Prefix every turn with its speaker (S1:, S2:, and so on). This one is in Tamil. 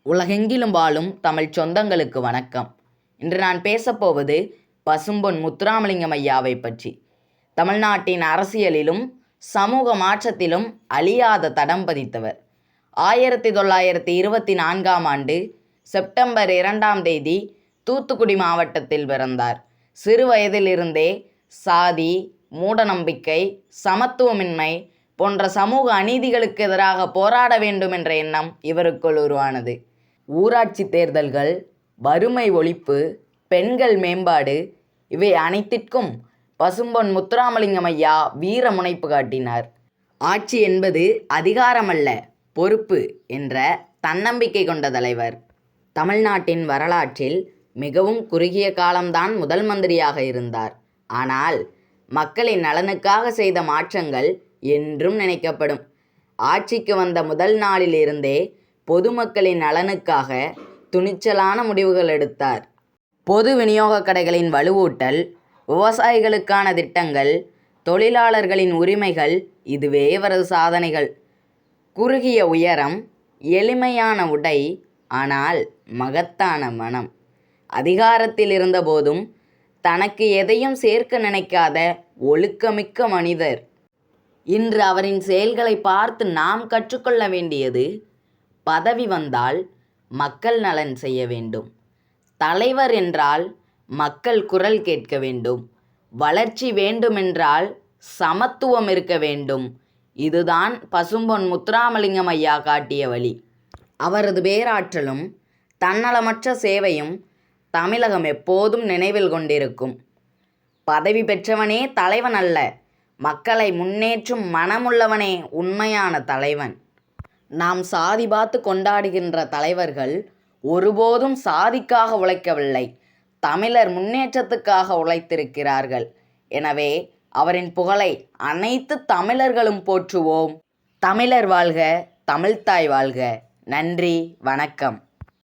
S1: உலகெங்கிலும் வாழும் தமிழ் சொந்தங்களுக்கு வணக்கம். இன்று நான் பேசப்போவது பசும்பொன் முத்துராமலிங்கம் ஐயாவை பற்றி. தமிழ்நாட்டின் அரசியலிலும் சமூக மாற்றத்திலும் அழியாத தடம் பதித்தவர். 1924ஆம் ஆண்டு செப்டம்பர் 2ஆம் தேதி தூத்துக்குடி மாவட்டத்தில் பிறந்தார். சிறு வயதிலிருந்தே சாதி, மூடநம்பிக்கை, சமத்துவமின்மை போன்ற சமூக அநீதிகளுக்கு எதிராக போராட வேண்டும் என்ற எண்ணம் இவருக்குள் உருவானது. ஊராட்சி தேர்தல்கள், வறுமை ஒழிப்பு, பெண்கள் மேம்பாடு இவை அனைத்திற்கும் பசும்பொன் முத்துராமலிங்கம் ஐயா வீர முனைப்பு காட்டினார். ஆட்சி என்பது அதிகாரமல்ல, பொறுப்பு என்ற தன்னம்பிக்கை கொண்ட தலைவர். தமிழ்நாட்டின் வரலாற்றில் மிகவும் குறுகிய காலம்தான் முதல் மந்திரியாக இருந்தார். ஆனால் மக்களின் நலனுக்காக செய்த மாற்றங்கள் என்றும் நினைக்கப்படும். ஆட்சிக்கு வந்த முதல் நாளிலிருந்தே பொதுமக்களின் நலனுக்காக துணிச்சலான முடிவுகள் எடுத்தார். பொது விநியோக கடைகளின் வலுவூட்டல், விவசாயிகளுக்கான திட்டங்கள், தொழிலாளர்களின் உரிமைகள் இதுவே இவரது சாதனைகள். குறுகிய உயரம், எளிமையான உடை, ஆனால் மகத்தான மனம். அதிகாரத்தில் இருந்தபோதும் தனக்கு எதையும் சேர்க்க நினைக்காத ஒழுக்கமிக்க மனிதர். இன்று அவரின் செயல்களை பார்த்து நாம் கற்றுக்கொள்ள வேண்டியது, பதவி வந்தால் மக்கள் நலன் செய்ய வேண்டும். தலைவர் என்றால் மக்கள் குரல் கேட்க வேண்டும். வளர்ச்சி வேண்டுமென்றால் சமத்துவம் இருக்க வேண்டும். இதுதான் பசும்பொன் முத்துராமலிங்கம் ஐயா காட்டிய வழி. அவரது பேராற்றலும் தன்னலமற்ற சேவையும் தமிழகம் எப்போதும் நினைவில் கொண்டிருக்கும். பதவி பெற்றவனே தலைவன் அல்ல, மக்களை முன்னேற்றும் மனமுள்ளவனே உண்மையான தலைவன். நாம் சாதி பார்த்து கொண்டாடுகின்ற தலைவர்கள் ஒருபோதும் சாதிக்காக உழைக்கவில்லை, தமிழர் முன்னேற்றத்துக்காக உழைத்திருக்கிறார்கள். எனவே அவரின் புகழை அனைத்து தமிழர்களும் போற்றுவோம். தமிழர் வாழ்க, தமிழ்த்தாய் வாழ்க. நன்றி, வணக்கம்.